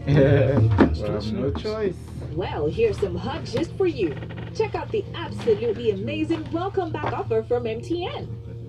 Well, no choice. Well, here's some hot gist for you. Check out the absolutely amazing welcome back offer from MTN.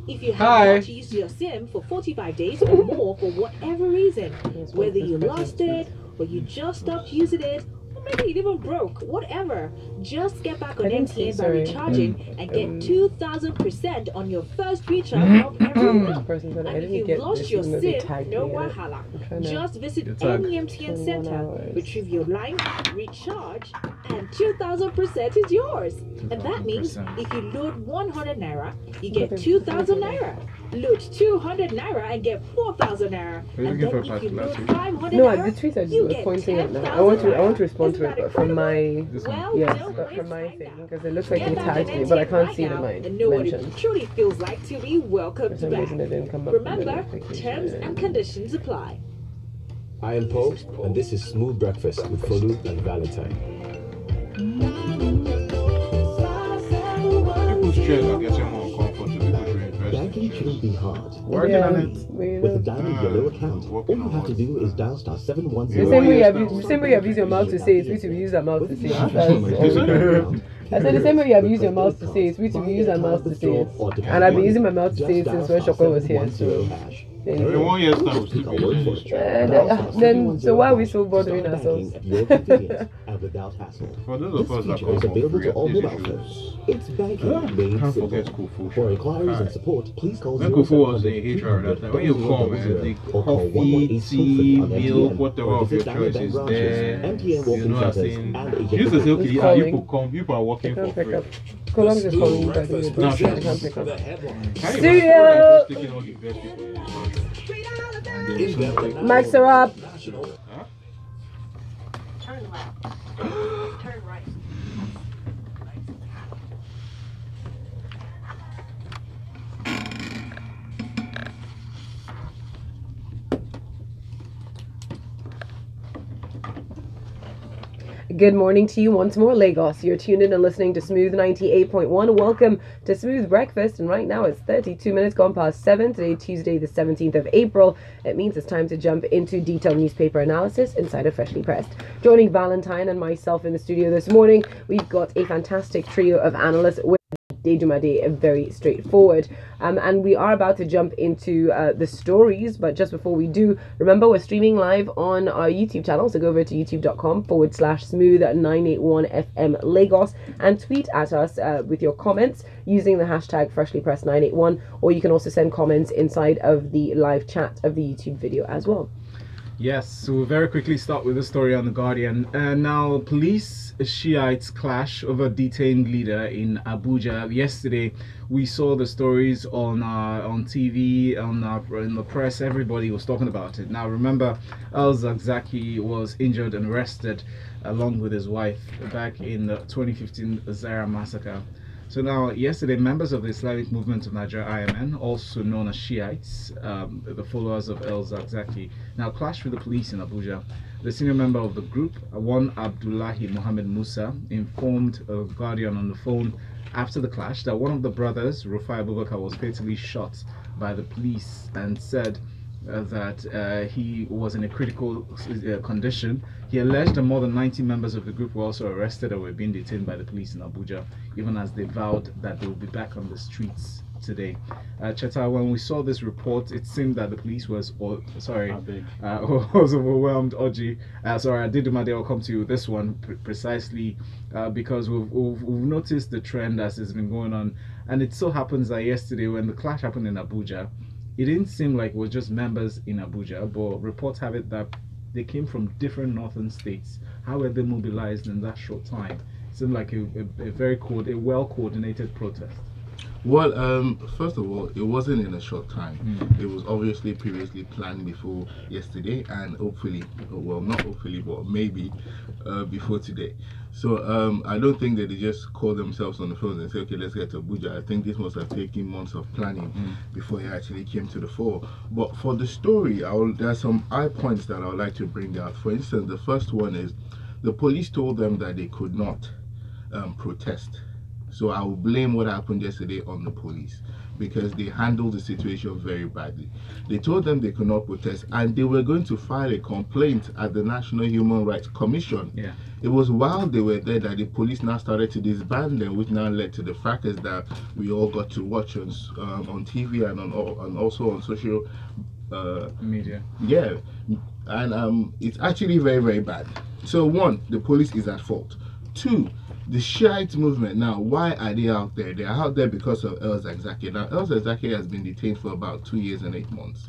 If you have not used your SIM for 45 days or more for whatever reason, whether you lost it or you just stopped using it, or maybe it even broke, whatever, just get back on MTN by recharging and get 2,000% on your first recharge of every month. And if you've lost your SIM, no wahala. Just visit any MTN center, retrieve your line, recharge, and 2,000% is yours. And that means if you load 100 Naira, you get 2,000 Naira. Load 200 Naira and get 4,000 Naira. And then if you load 500 Naira, the tweet I you was get pointing at now. 10,000 I want to Naira. respond to it, but from my Well, from my thing, because it looks like he tagged me, but I can't see the and know what it mentions. truly feels like to be welcomed For some back. reason it didn't come up. Remember, terms and conditions apply. I am Paul, and this is Smooth Breakfast with Folu and Valentine. People's chairs are getting more comfortable because we're investing. Banking shouldn't be hard. Working on it. With the Diamond Yellow account, all you have to do is dial star 710. The same way you have used your mouth to say it, we should use our mouth to say it. I said the same way you have used your mouth to say it, we should use our mouth to say it. And I've been using my mouth to say it since when Shoko was here. So. In 1 year's time, we'll still be using it. Then, so why are we so bothering ourselves? For those of us that come from free, it's banking made can't simple. forget Kufu. For inquiries and support, please call When Kufu was the HR at that time, when you come, the coffee, tea, milk, whatever of your choice is there. You know what I'm saying? You used to say, okay, you could come, people are working for free. Column is calling you by the way. No, I sure. can't pick up. Cereal! Taking all the best people in this country. Mics are up. Huh? Turn left. Turn right. Good morning to you once more, Lagos. You're tuned in and listening to Smooth 98.1. Welcome to Smooth Breakfast, and right now it's 32 minutes gone past 7. Today, Tuesday, the 17th of April. It means it's time to jump into detailed newspaper analysis inside of Freshly Pressed. Joining Valentine and myself in the studio this morning, we've got a fantastic trio of analysts with Adedunmade, very straightforward. And we are about to jump into the stories, but just before we do, remember we're streaming live on our YouTube channel, so go over to youtube.com/smooth981fm Lagos and tweet at us with your comments using the hashtag freshlypressed981, or you can also send comments inside of the live chat of the YouTube video as well. Yes, so we'll very quickly start with the story on The Guardian. Now, police Shiites clash over detained leader in Abuja. Yesterday, we saw the stories on TV, in the press. Everybody was talking about it. Now, remember, Al-Zakzaki was injured and arrested along with his wife back in the 2015 Zaira massacre. So now, yesterday, members of the Islamic Movement of Nigeria, IMN, also known as Shiites, the followers of Al-Zakzaki, now clashed with the police in Abuja. The senior member of the group, one Abdullahi Mohammed Musa, informed Guardian on the phone after the clash that one of the brothers, Rufai Abubakar, was fatally shot by the police, and said that he was in a critical condition. He alleged that more than 90 members of the group were also arrested or were being detained by the police in Abuja, even as they vowed that they would be back on the streets today. Cheta, when we saw this report, it seemed that the police was was overwhelmed. Orji, Adedunmade, I'll come to you this one precisely because we've noticed the trend as it's been going on, and it so happens that yesterday when the clash happened in Abuja, it didn't seem like it was just members in Abuja, but reports have it that they came from different northern states. How were they mobilized in that short time? It seemed like a well-coordinated protest. Well, first of all, it wasn't in a short time. It was obviously previously planned before yesterday, and hopefully, well, not hopefully, but maybe before today. So I don't think that they just call themselves on the phone and say, okay, let's get to Abuja. I think this must have taken months of planning before it actually came to the fore. But for the story, there are some high points that I would like to bring out. For instance, the first one is the police told them that they could not protest. So I will blame what happened yesterday on the police, because they handled the situation very badly. They told them they could not protest, and they were going to file a complaint at the National Human Rights Commission. Yeah. It was while they were there that the police now started to disband them, which now led to the fracas that we all got to watch on TV and also on social media. Yeah, and it's actually very, very bad. So one, the police is at fault. Two, the Shiite movement. Now, why are they out there? They are out there because of El-Zakzaky. Now, El-Zakzaky has been detained for about 2 years and 8 months.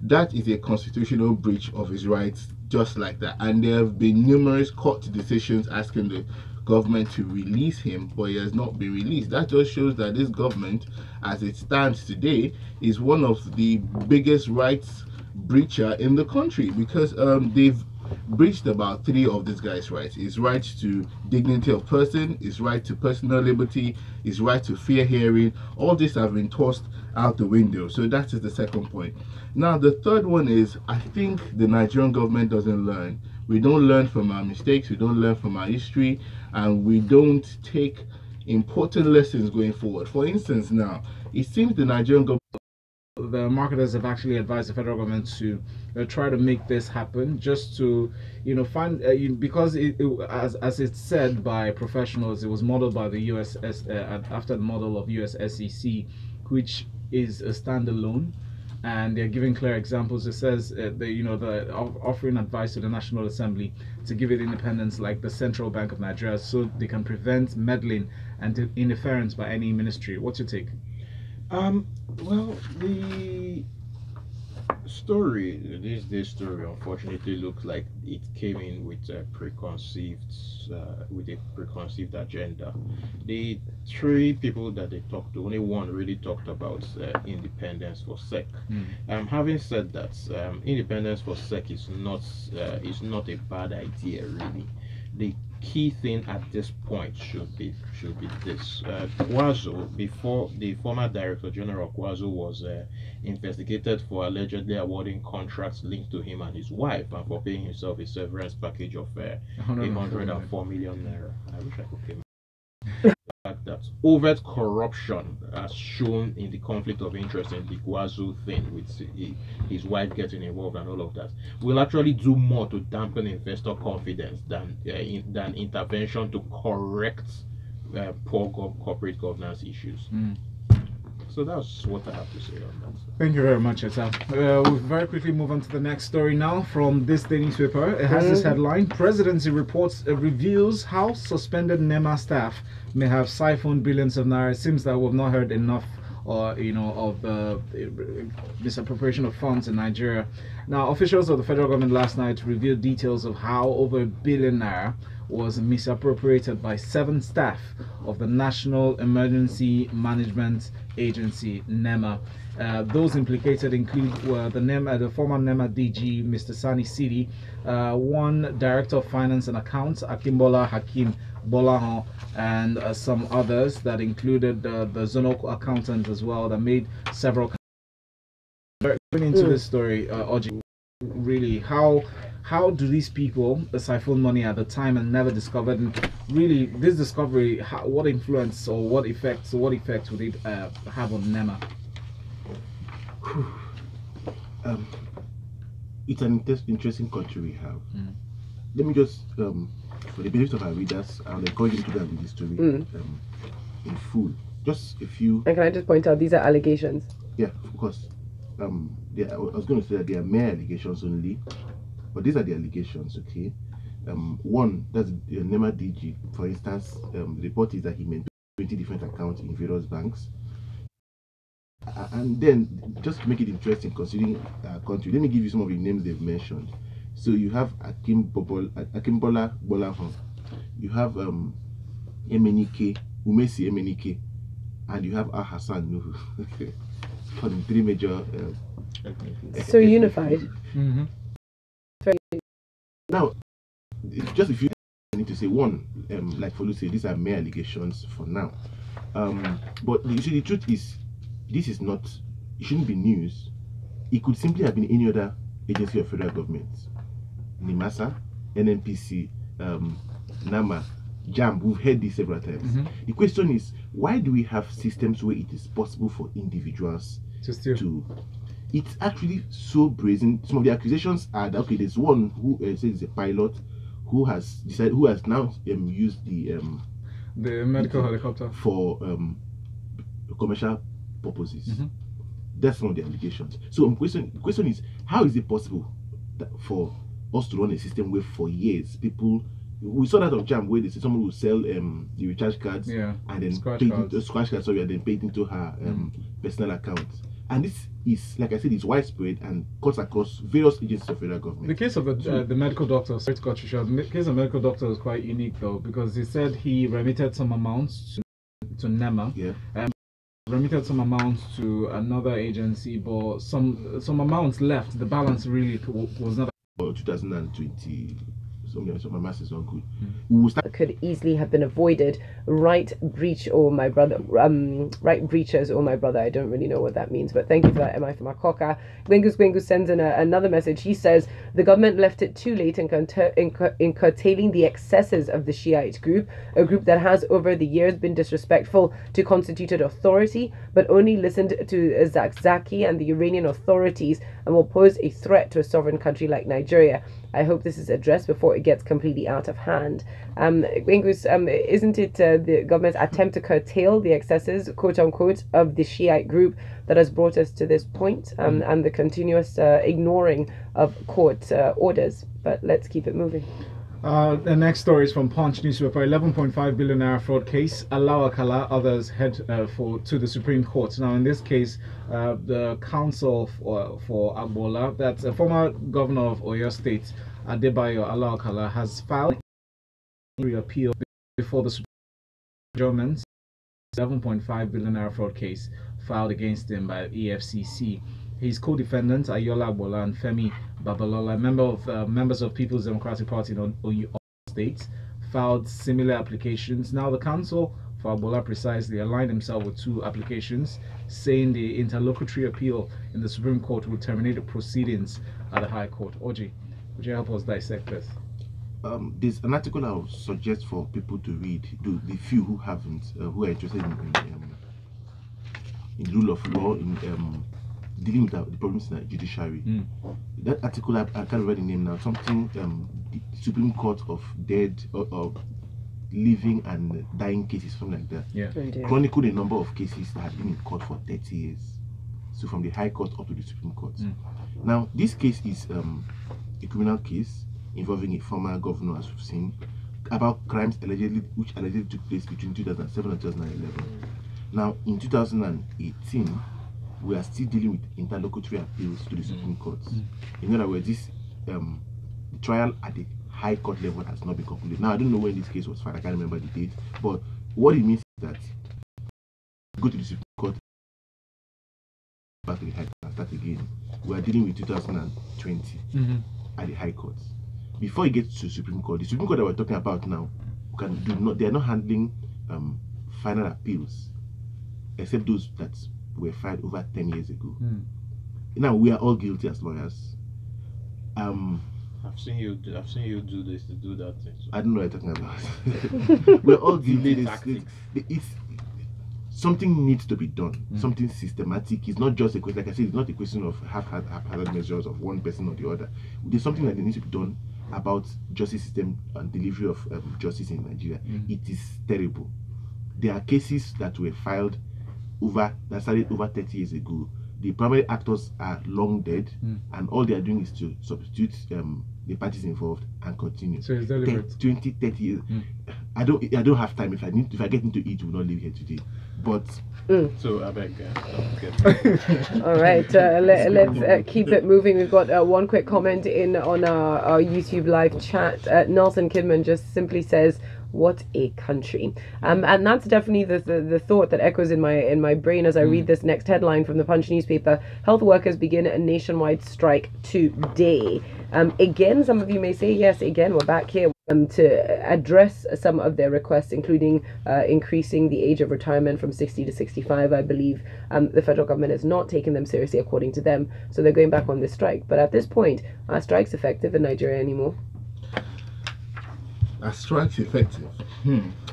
That is a constitutional breach of his rights, just like that. And there have been numerous court decisions asking the government to release him, but he has not been released. That just shows that this government, as it stands today, is one of the biggest rights breacher in the country, because they've breached about 3 of this guy's rights: his right to dignity of person, his right to personal liberty, his right to fair hearing. All these have been tossed out the window. So that is the second point. Now the third one is, I think the Nigerian government doesn't learn. We don't learn from our mistakes, we don't learn from our history, and we don't take important lessons going forward. For instance, now it seems the Nigerian government, the marketers have actually advised the federal government to try to make this happen, just to find because as it's said by professionals, it was modeled by the US after the model of US SEC, which is a standalone, and they're giving clear examples. It says they're offering advice to the National Assembly to give it independence like the Central Bank of Nigeria, so they can prevent meddling and interference by any ministry. What's your take? Well, the story, this story, unfortunately looks like it came in with a preconceived agenda. The 3 people that they talked to, only one really talked about independence for SEC. Having said that, independence for SEC is not a bad idea, really. The key thing at this point should be this: Kwazo, before the former Director General of Kwazo was investigated for allegedly awarding contracts linked to him and his wife, and for paying himself a severance package of 104 million naira. I wish I could pay. That overt corruption as shown in the conflict of interest in the Kwazu thing, with his wife getting involved and all of that, will actually do more to dampen investor confidence than intervention to correct poor corporate governance issues. So that's what I have to say on that. Thank you very much, Cheta. We'll very quickly move on to the next story now from ThisDay newspaper. It has this headline: Presidency reports reveals how suspended NEMA staff may have siphoned billions of naira. It seems that we've not heard enough of the misappropriation of funds in Nigeria. Now, officials of the federal government last night revealed details of how over 1 billion naira was misappropriated by 7 staff of the National Emergency Management Agency, NEMA. Those implicated include the former NEMA DG, Mr. Sani Sidi, one Director of Finance and Accounts, Akimbola Hakim Bolahan, and some others that included the zonal accountant as well, that made several. Going into this story, Orji, really, how do these people siphon money at the time and never discovered? And really, this discovery, what influence or what effect would it have on NEMA? It's an interesting country we have. Let me just, for the benefit of our readers, I'll encourage you to go and read this story in full. Just a few. And can I just point out, these are allegations? Yeah, of course. I was going to say that they are mere allegations only, but these are the allegations, okay? One, that's the NEMA DG, for instance. The report is that he made 20 different accounts in various banks. And then, just to make it interesting, considering our country, let me give you some of the names they've mentioned. So you have Akimbola Bolahan, you have Umesi Emenike, and you have Hassan Nuhu. For the 3 major. So unified. Now, just if you need to say one, like Folu said, these are mere allegations for now. But you see, the truth is, this is not, it shouldn't be news. It could simply have been any other agency of federal government. NIMASA, NNPC, NAMA, JAMB, we've heard this several times. The question is, why do we have systems where it is possible for individuals to it's actually so brazen? Some of the accusations are that, okay, there's one who says it's a pilot who has now used the medical helicopter for commercial purposes. That's one of the allegations. So the question is, how is it possible that for us to run a system where for years people, we saw that on JAMB where they say someone will sell the recharge cards and then scratch cards, and then pay it into her personal account. And this is, like I said, it's widespread and cuts across various agencies of federal government. The case of the medical doctor, sorry to cut you short, the case of medical doctor was quite unique though, because he said he remitted some amounts to NEMA. Remitted some amounts to another agency, but some amounts left. The balance really was not. 2020. So my maths is not good. Could easily have been avoided. Right breachers or my brother. I don't really know what that means, but thank you for that, MI from Makoka. Gwengus sends in another message. He says the government left it too late in curtailing the excesses of the Shiite group, a group that has over the years been disrespectful to constituted authority, but only listened to Zakzaki and the Iranian authorities and will pose a threat to a sovereign country like Nigeria. I hope this is addressed before it gets completely out of hand. Ingus, isn't it the government's attempt to curtail the excesses, quote unquote, of the Shiite group that has brought us to this point, and the continuous ignoring of court orders? But let's keep it moving. The next story is from Punch newspaper. 11.5 billion naira fraud case. Alao-Alaka, others head to the Supreme Court. Now, in this case, the counsel for Agbola, that's a former governor of Oyo State, Alao-Alaka, has filed a appeal before the Supreme Court. 11.5 billion naira fraud case filed against him by EFCC. His co-defendants, Ayola Agbola and Femi Babalola, members of People's Democratic Party in Oyo State, filed similar applications. Now, the counsel for Agbola precisely aligned himself with two applications, saying the interlocutory appeal in the Supreme Court will terminate the proceedings at the High Court. Orji, would you help us dissect this? There's an article I would suggest for people to read, the few who haven't, who are interested in rule of law, in dealing with the problems in the judiciary. That article, I can't remember the name now, something, the Supreme Court of dead or living and dying cases, something like that. Chronicled a number of cases that had been in court for 30 years. So from the High Court up to the Supreme Court. Now, this case is a criminal case involving a former governor, as we've seen, about crimes which allegedly took place between 2007 and 2011. Now, in 2018, we are still dealing with interlocutory appeals to the Supreme Court. In other words, this the trial at the High Court level has not been concluded. Now, I don't know when this case was filed, I can't remember the date, but what it means is that go to the Supreme Court, back to the High Court and start again. We are dealing with 2020 at the High Court. Before it gets to the Supreme Court that we're talking about now, they are not handling final appeals, except those that were filed over 10 years ago. Now, we are all guilty as lawyers. I've seen you do this to do that thing. So. I don't know what you're talking about. We're all guilty. Something needs to be done. Something systematic. It's not just a question, like I said, it's not a question of haphazard measures of one person or the other. There's something that needs to be done about justice system and delivery of justice in Nigeria. It is terrible. There are cases that were filed that started over 30 years ago. The primary actors are long dead, and all they are doing is to substitute the parties involved and continue. So it's deliberate. 20, 30 years. I don't have time. If I get into it, we'll not live here today. But so I beg. All right, let's keep it moving. We've got one quick comment in on our YouTube live chat. Nelson Kidman just simply says, "What a country," and that's definitely the thought that echoes in my brain as I read this next headline from the Punch newspaper. Health workers begin a nationwide strike today. Again, some of you may say, yes, again, we're back here to address some of their requests, including increasing the age of retirement from 60 to 65. I believe the federal government has not taken them seriously, according to them, so they're going back on this strike. But at this point, are strikes effective in Nigeria anymore? Are strikes effective?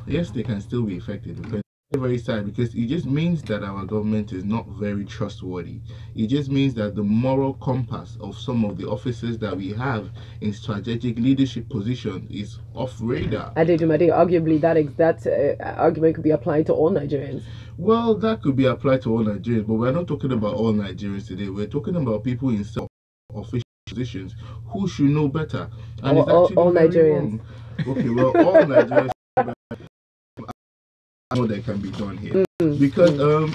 Yes, they can still be effective, because very sad, because it just means that our government is not very trustworthy. It just means that the moral compass of some of the officers that we have in strategic leadership positions is off radar. Adedunmade, arguably that argument could be applied to all Nigerians. Well, that could be applied to all Nigerians, but we're not talking about all Nigerians today. We're talking about people in official positions who should know better. And all Nigerians. Wrong. Okay, well, all Nigerians. I know that can be done here, because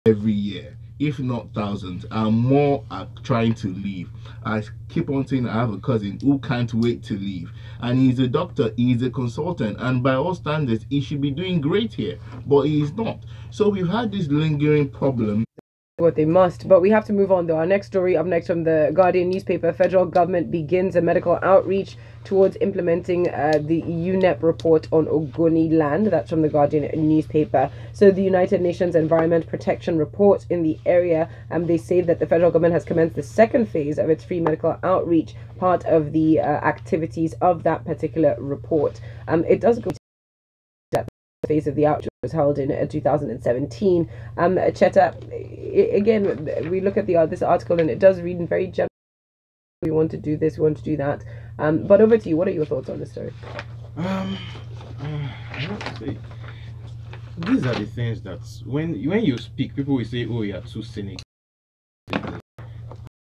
every year, if not thousands, and more are trying to leave. I keep on saying I have a cousin who can't wait to leave, and he's a doctor, he's a consultant, and by all standards he should be doing great here, but he is not. So we've had this lingering problem. What they must, but we have to move on though. Our next story up next from the Guardian newspaper: federal government begins a medical outreach towards implementing the UNEP report on Ogoniland. That's from the Guardian newspaper. So the United Nations Environment Protection Report in the area, they say that the federal government has commenced the second phase of its free medical outreach, part of the activities of that particular report. It does go to that phase of the outreach was held in 2017. Cheta, again, we look at this article and it does read in very general. We want to do this, we want to do that. But over to you. What are your thoughts on this story? I have to say, these are the things that when you speak, people will say, "Oh, you're too cynical."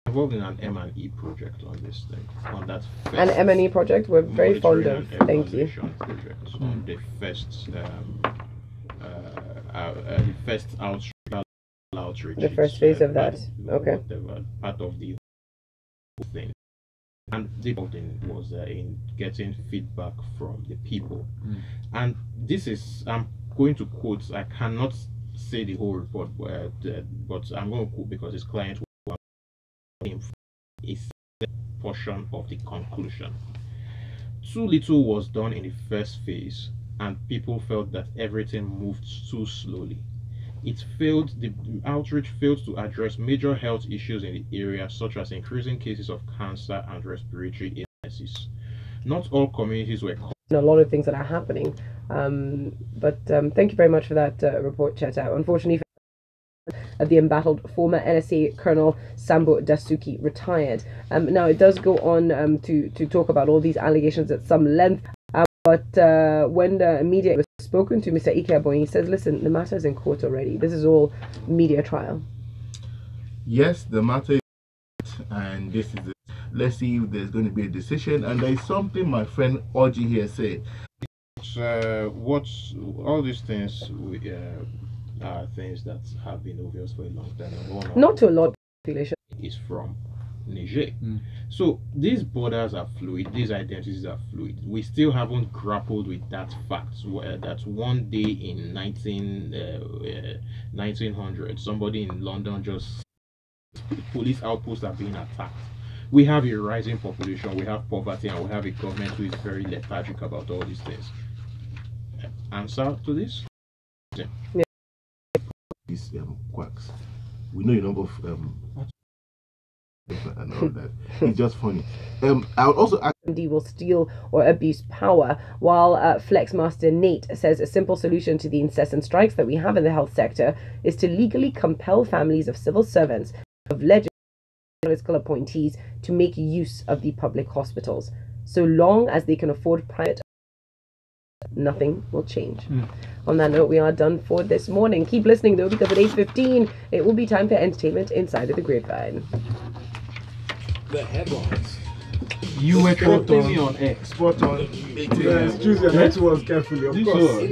Involved in an M&E project on this thing, on that first an M&E project we're very fond of. Thank you. Project on the first outreach. The first phase of that. Okay. Part of the whole thing. And the thing was in getting feedback from the people. And this is, I'm going to quote, I cannot say the whole report, but I'm going to quote because his client is a portion of the conclusion. Too little was done in the first phase, and people felt that everything moved too slowly. The outreach failed to address major health issues in the area, such as increasing cases of cancer and respiratory illnesses. Not all communities were a lot of things that are happening. But thank you very much for that report, Cheta. Unfortunately, the embattled former NSA Colonel Sambo Dasuki retired. Now it does go on to talk about all these allegations at some length. But when the media was spoken to, Mr. Ike Aboyin, he says, listen, the matter is in court already. This is all media trial. Yes, the matter is, and this is it. Let's see if there's going to be a decision. And there is something my friend Orji here said. What's all these things are things that have been obvious for a long time. Not to a lot of population. Is from Niger. So these borders are fluid, these identities are fluid. We still haven't grappled with that fact that one day in 1900 somebody in London just police outposts are being attacked. We have a rising population, we have poverty, and we have a government who is very lethargic about all these things. Answer to this? Yeah. These quacks. We know a number of and all that. It's just funny. I would also ask will steal or abuse power, while Flexmaster Nate says a simple solution to the incessant strikes that we have in the health sector is to legally compel families of civil servants, of legislative political appointees, to make use of the public hospitals. So long as they can afford private, nothing will change. On that note, we are done for this morning. Keep listening though, because at 8:15 it will be time for entertainment inside of the grapevine. The headlines. You were quoting me on X. Spot on. Yes, choose your next words carefully, of course.